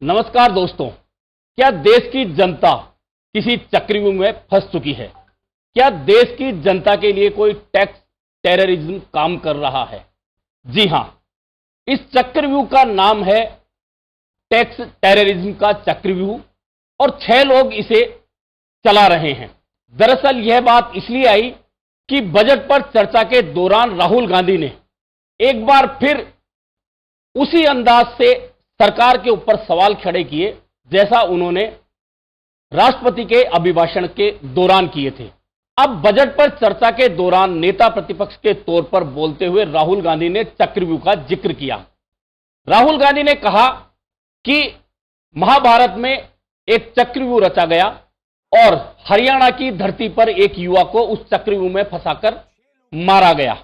नमस्कार दोस्तों, क्या देश की जनता किसी चक्रव्यूह में फंस चुकी है? क्या देश की जनता के लिए कोई टैक्स टेररिज्म काम कर रहा है? जी हां, इस चक्रव्यूह का नाम है टैक्स टेररिज्म का चक्रव्यूह और 6 लोग इसे चला रहे हैं। दरअसल यह बात इसलिए आई कि बजट पर चर्चा के दौरान राहुल गांधी ने एक बार फिर उसी अंदाज से सरकार के ऊपर सवाल खड़े किए जैसा उन्होंने राष्ट्रपति के अभिभाषण के दौरान किए थे। अब बजट पर चर्चा के दौरान नेता प्रतिपक्ष के तौर पर बोलते हुए राहुल गांधी ने चक्रव्यूह का जिक्र किया। राहुल गांधी ने कहा कि महाभारत में एक चक्रव्यूह रचा गया और हरियाणा की धरती पर एक युवा को उस चक्रव्यूह में फंसाकर मारा गया।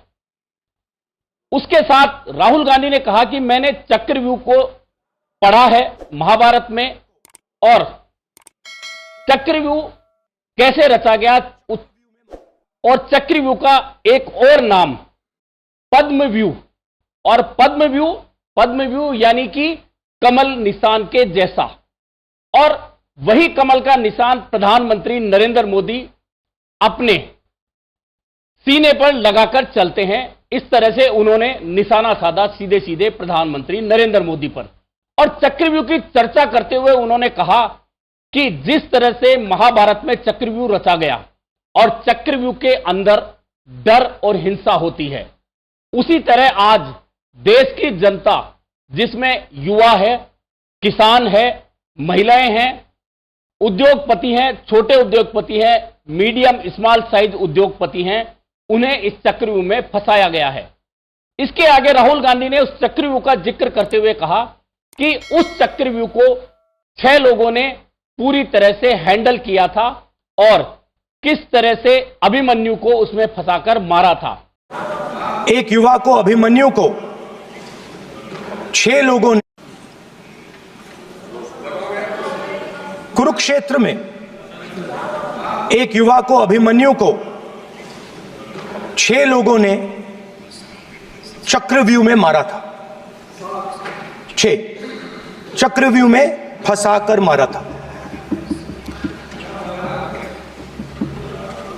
उसके साथ राहुल गांधी ने कहा कि मैंने चक्रव्यूह को पढ़ा है महाभारत में और चक्रव्यूह कैसे रचा गया और चक्रव्यूह का एक और नाम पद्मव्यूह और पद्मव्यूह यानी कि कमल निशान के जैसा, और वही कमल का निशान प्रधानमंत्री नरेंद्र मोदी अपने सीने पर लगाकर चलते हैं। इस तरह से उन्होंने निशाना साधा सीधे सीधे प्रधानमंत्री नरेंद्र मोदी पर। और चक्रव्यूह की चर्चा करते हुए उन्होंने कहा कि जिस तरह से महाभारत में चक्रव्यूह रचा गया और चक्रव्यूह के अंदर डर और हिंसा होती है, उसी तरह आज देश की जनता जिसमें युवा है, किसान है, महिलाएं हैं, उद्योगपति हैं, छोटे उद्योगपति हैं, मीडियम स्मॉल साइज उद्योगपति हैं, उन्हें इस चक्रव्यूह में फंसाया गया है। इसके आगे राहुल गांधी ने उस चक्रव्यूह का जिक्र करते हुए कहा कि उस चक्रव्यूह को 6 लोगों ने पूरी तरह से हैंडल किया था और किस तरह से अभिमन्यु को उसमें फंसाकर मारा था। एक युवा को, अभिमन्यु को 6 लोगों ने कुरुक्षेत्र में, एक युवा को, अभिमन्यु को 6 लोगों ने चक्रव्यूह में मारा था। 6 चक्रव्यूह में फंसाकर मारा था।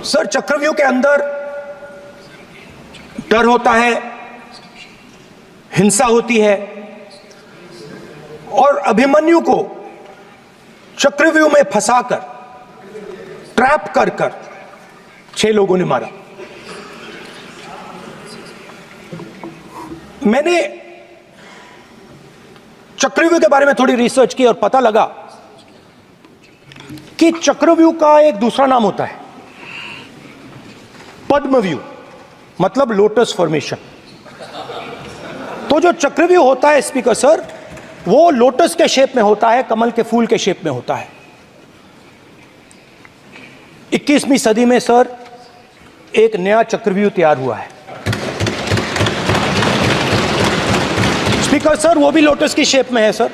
सर, चक्रव्यूह के अंदर डर होता है, हिंसा होती है और अभिमन्यु को चक्रव्यूह में फंसाकर, ट्रैप कर 6 लोगों ने मारा। मैंने चक्रव्यूह के बारे में थोड़ी रिसर्च की और पता लगा कि चक्रव्यूह का एक दूसरा नाम होता है पद्मव्यूह, मतलब लोटस फॉर्मेशन। तो जो चक्रव्यूह होता है स्पीकर सर, वो लोटस के शेप में होता है, कमल के फूल के शेप में होता है। 21वीं सदी में सर एक नया चक्रव्यूह तैयार हुआ है स्पीकर सर, वो भी लोटस की शेप में है सर,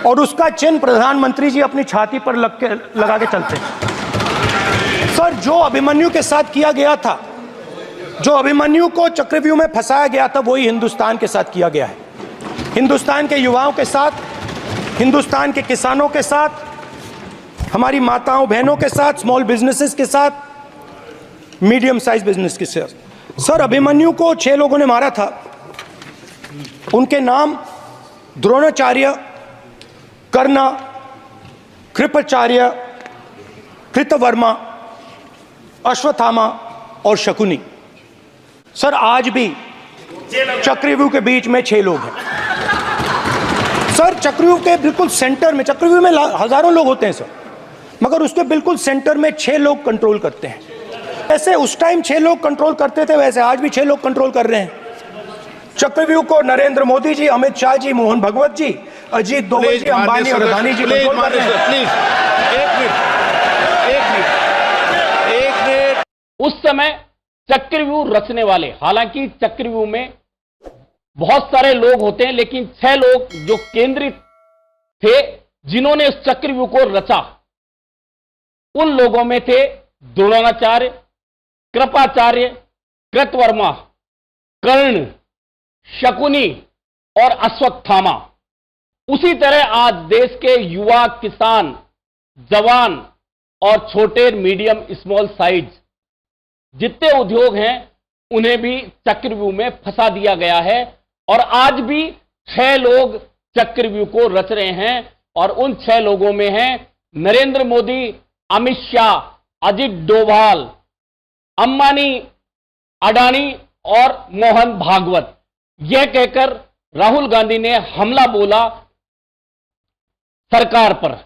और उसका चिन्ह प्रधानमंत्री जी अपनी छाती पर लगा के चलते हैं। सर, जो अभिमन्यु के साथ किया गया था, जो अभिमन्यु को चक्रव्यूह में फंसाया गया था, वही हिंदुस्तान के साथ किया गया है। हिंदुस्तान के युवाओं के साथ, हिंदुस्तान के किसानों के साथ, हमारी माताओं बहनों के साथ, स्मॉल बिजनेसेस के साथ, मीडियम साइज बिजनेस के साथ। सर, अभिमन्यु को 6 लोगों ने मारा था। उनके नाम द्रोणाचार्य, कर्ण, कृपाचार्य, कृतवर्मा, अश्वत्थामा और शकुनी। सर, आज भी चक्रव्यूह के बीच में 6 लोग हैं। सर, चक्रव्यूह के बिल्कुल सेंटर में, चक्रव्यूह में हजारों लोग होते हैं सर, मगर उसके बिल्कुल सेंटर में 6 लोग कंट्रोल करते हैं। ऐसे उस टाइम 6 लोग कंट्रोल करते थे, वैसे आज भी 6 लोग कंट्रोल कर रहे हैं। चक्रव्यूह को नरेंद्र मोदी जी, अमित शाह जी, मोहन भगवत जी, अजीत दोवल जी, अंबानी और अदानी जी कंट्रोल कर रहे हैं। एक मिनट। उस समय चक्रव्यूह रचने वाले, हालांकि चक्रव्यूह में बहुत सारे लोग होते हैं, लेकिन 6 लोग जो केंद्रित थे जिन्होंने उस चक्रव्यूह को रचा, उन लोगों में थे द्रोणाचार्य, कृपाचार्य, कृतवर्मा, कर्ण, शकुनी और अश्वत्थामा। उसी तरह आज देश के युवा, किसान, जवान और छोटे, मीडियम, स्मॉल साइज जितने उद्योग हैं उन्हें भी चक्रव्यूह में फंसा दिया गया है। और आज भी 6 लोग चक्रव्यूह को रच रहे हैं और उन 6 लोगों में हैं नरेंद्र मोदी, अमित शाह, अजित डोभाल, अंबानी, अडानी और मोहन भागवत। यह कहकर राहुल गांधी ने हमला बोला सरकार पर।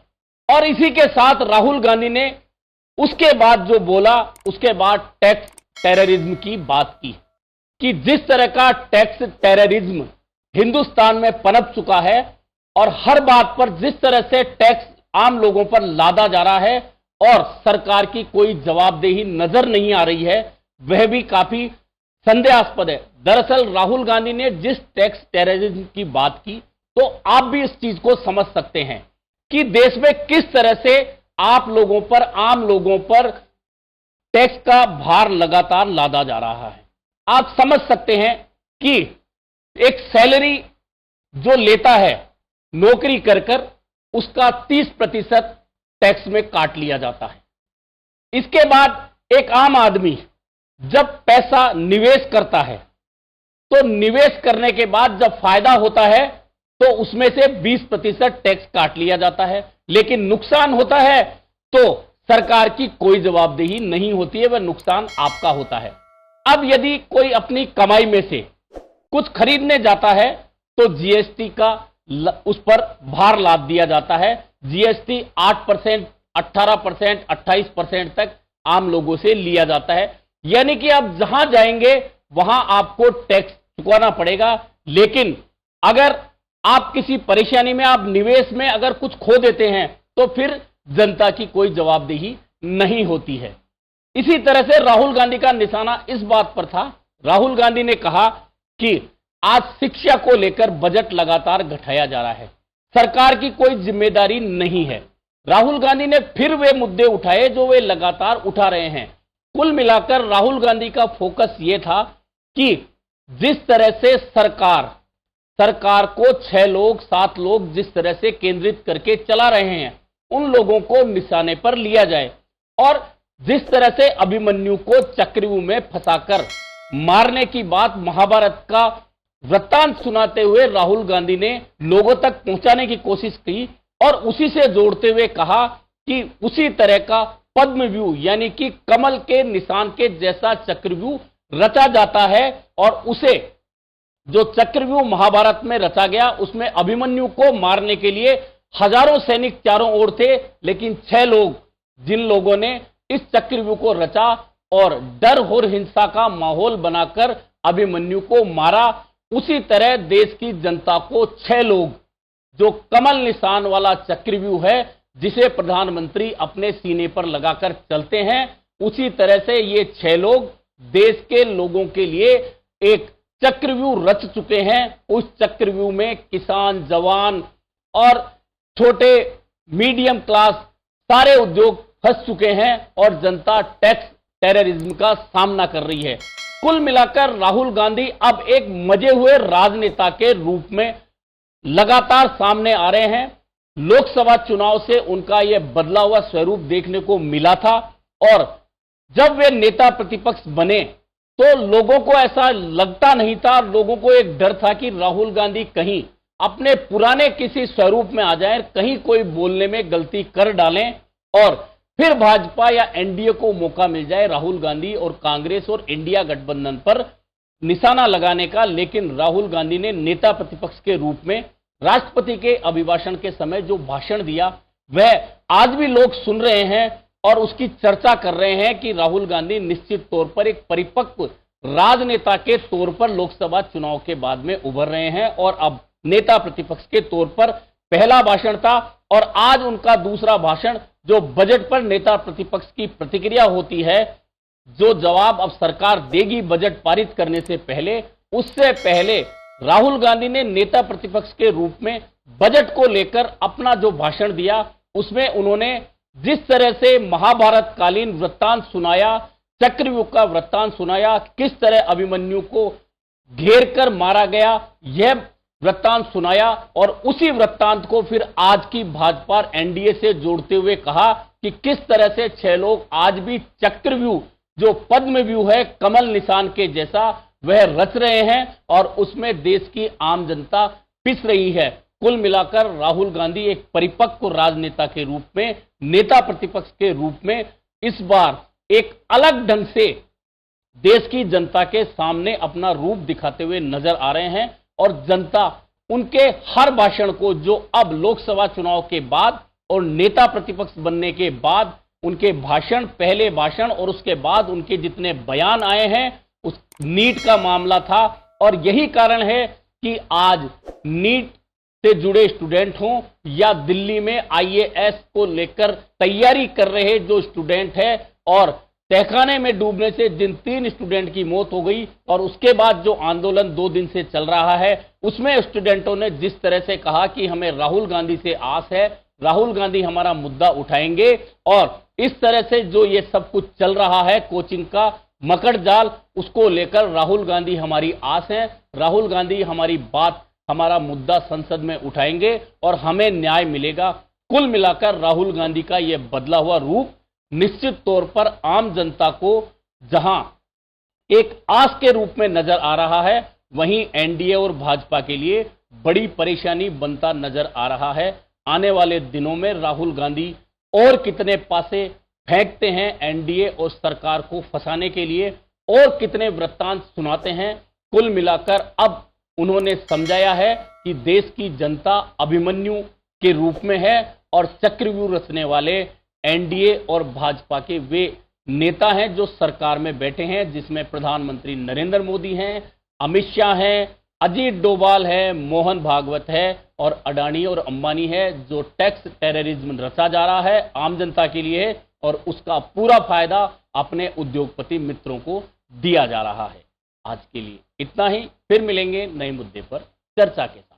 और इसी के साथ राहुल गांधी ने उसके बाद जो बोला, उसके बाद टैक्स टेररिज्म की बात की कि जिस तरह का टैक्स टेररिज्म हिंदुस्तान में पनप चुका है और हर बात पर जिस तरह से टैक्स आम लोगों पर लादा जा रहा है और सरकार की कोई जवाबदेही नजर नहीं आ रही है, वह भी काफी संदेहास्पद है। दरअसल राहुल गांधी ने जिस टैक्स टेररिज्म की बात की, तो आप भी इस चीज को समझ सकते हैं कि देश में किस तरह से आप लोगों पर, आम लोगों पर टैक्स का भार लगातार लादा जा रहा है। आप समझ सकते हैं कि एक सैलरी जो लेता है नौकरी कर कर, उसका 30% टैक्स में काट लिया जाता है। इसके बाद एक आम आदमी जब पैसा निवेश करता है, तो निवेश करने के बाद जब फायदा होता है तो उसमें से 20% टैक्स काट लिया जाता है, लेकिन नुकसान होता है तो सरकार की कोई जवाबदेही नहीं होती है, वह नुकसान आपका होता है। अब यदि कोई अपनी कमाई में से कुछ खरीदने जाता है तो जीएसटी का उस पर भार लाद दिया जाता है। जीएसटी 8%, 18%, 28% तक आम लोगों से लिया जाता है। यानी कि आप जहां जाएंगे वहां आपको टैक्स चुकाना पड़ेगा। लेकिन अगर आप किसी परेशानी में, आप निवेश में अगर कुछ खो देते हैं तो फिर जनता की कोई जवाबदेही नहीं होती है। इसी तरह से राहुल गांधी का निशाना इस बात पर था। राहुल गांधी ने कहा कि आज शिक्षा को लेकर बजट लगातार घटाया जा रहा है, सरकार की कोई जिम्मेदारी नहीं है। राहुल गांधी ने फिर वे मुद्दे उठाए जो वे लगातार उठा रहे हैं। कुल मिलाकर राहुल गांधी का फोकस यह था कि जिस तरह से सरकार को 6 लोग, 7 लोग जिस तरह से केंद्रित करके चला रहे हैं, उन लोगों को निशाने पर लिया जाए। और जिस तरह से अभिमन्यु को चक्रव्यूह में फंसाकर मारने की बात, महाभारत का वृत्तांत सुनाते हुए राहुल गांधी ने लोगों तक पहुंचाने की कोशिश की और उसी से जोड़ते हुए कहा कि उसी तरह का पद्मव्यूह यानी कि कमल के निशान के जैसा चक्रव्यूह रचा जाता है। और उसे जो चक्रव्यूह महाभारत में रचा गया, उसमें अभिमन्यु को मारने के लिए हजारों सैनिक चारों ओर थे, लेकिन 6 लोग, जिन लोगों ने इस चक्रव्यूह को रचा और डर और हिंसा का माहौल बनाकर अभिमन्यु को मारा, उसी तरह देश की जनता को 6 लोग, जो कमल निशान वाला चक्रव्यूह है जिसे प्रधानमंत्री अपने सीने पर लगाकर चलते हैं, उसी तरह से ये 6 लोग देश के लोगों के लिए एक चक्रव्यूह रच चुके हैं। उस चक्रव्यूह में किसान, जवान और छोटे, मीडियम क्लास सारे उद्योग फंस चुके हैं और जनता टैक्स टेररिज्म का सामना कर रही है। कुल मिलाकर राहुल गांधी अब एक मजे हुए राजनेता के रूप में लगातार सामने आ रहे हैं। लोकसभा चुनाव से उनका यह बदला हुआ स्वरूप देखने को मिला था और जब वे नेता प्रतिपक्ष बने तो लोगों को ऐसा लगता नहीं था, लोगों को एक डर था कि राहुल गांधी कहीं अपने पुराने किसी स्वरूप में आ जाएं, कहीं कोई बोलने में गलती कर डालें और फिर भाजपा या एनडीए को मौका मिल जाए राहुल गांधी और कांग्रेस और इंडिया गठबंधन पर निशाना लगाने का। लेकिन राहुल गांधी ने नेता प्रतिपक्ष के रूप में राष्ट्रपति के अभिभाषण के समय जो भाषण दिया, वह आज भी लोग सुन रहे हैं और उसकी चर्चा कर रहे हैं कि राहुल गांधी निश्चित तौर पर एक परिपक्व राजनेता के तौर पर लोकसभा चुनाव के बाद में उभर रहे हैं और अब नेता प्रतिपक्ष के तौर पर पहला भाषण था और आज उनका दूसरा भाषण, जो बजट पर नेता प्रतिपक्ष की प्रतिक्रिया होती है, जो जवाब अब सरकार देगी बजट पारित करने से पहले, उससे पहले राहुल गांधी ने नेता प्रतिपक्ष के रूप में बजट को लेकर अपना जो भाषण दिया, उसमें उन्होंने जिस तरह से महाभारत कालीन वृत्तांत सुनाया, चक्रव्यूह का वृत्तांत सुनाया, किस तरह अभिमन्यु को घेर कर मारा गया, यह वृत्तांत सुनाया और उसी वृत्तांत को फिर आज की भाजपा और एनडीए से जोड़ते हुए कहा कि किस तरह से 6 लोग आज भी चक्रव्यूह, जो पद्मव्यूह है कमल निशान के जैसा, वह रच रहे हैं और उसमें देश की आम जनता पिस रही है। कुल मिलाकर राहुल गांधी एक परिपक्व राजनेता के रूप में, नेता प्रतिपक्ष के रूप में इस बार एक अलग ढंग से देश की जनता के सामने अपना रूप दिखाते हुए नजर आ रहे हैं और जनता उनके हर भाषण को, जो अब लोकसभा चुनाव के बाद और नेता प्रतिपक्ष बनने के बाद उनके भाषण, पहले भाषण और उसके बाद उनके जितने बयान आए हैं, उस नीट का मामला था और यही कारण है कि आज नीट से जुड़े स्टूडेंट हों या दिल्ली में आईएएस को लेकर तैयारी कर रहे जो स्टूडेंट है और तहखाने में डूबने से जिन 3 स्टूडेंट की मौत हो गई और उसके बाद जो आंदोलन 2 दिन से चल रहा है, उसमें स्टूडेंटों ने जिस तरह से कहा कि हमें राहुल गांधी से आस है, राहुल गांधी हमारा मुद्दा उठाएंगे और इस तरह से जो ये सब कुछ चल रहा है कोचिंग का मकड़ जाल, उसको लेकर राहुल गांधी हमारी आस है, राहुल गांधी हमारी बात, हमारा मुद्दा संसद में उठाएंगे और हमें न्याय मिलेगा। कुल मिलाकर राहुल गांधी का यह बदला हुआ रूप निश्चित तौर पर आम जनता को जहां एक आस के रूप में नजर आ रहा है, वहीं एनडीए और भाजपा के लिए बड़ी परेशानी बनता नजर आ रहा है। आने वाले दिनों में राहुल गांधी और कितने पासे फेंकते हैं एनडीए और सरकार को फंसाने के लिए, और कितने वृत्तांत सुनाते हैं। कुल मिलाकर अब उन्होंने समझाया है कि देश की जनता अभिमन्यु के रूप में है और चक्रव्यूह रचने वाले एनडीए और भाजपा के वे नेता हैं जो सरकार में बैठे हैं, जिसमें प्रधानमंत्री नरेंद्र मोदी हैं, अमित शाह हैं, अजीत डोभाल है, मोहन भागवत है और अडानी और अंबानी है, जो टैक्स टेररिज्म रचा जा रहा है आम जनता के लिए और उसका पूरा फायदा अपने उद्योगपति मित्रों को दिया जा रहा है। आज के लिए इतना ही, फिर मिलेंगे नए मुद्दे पर चर्चा के साथ।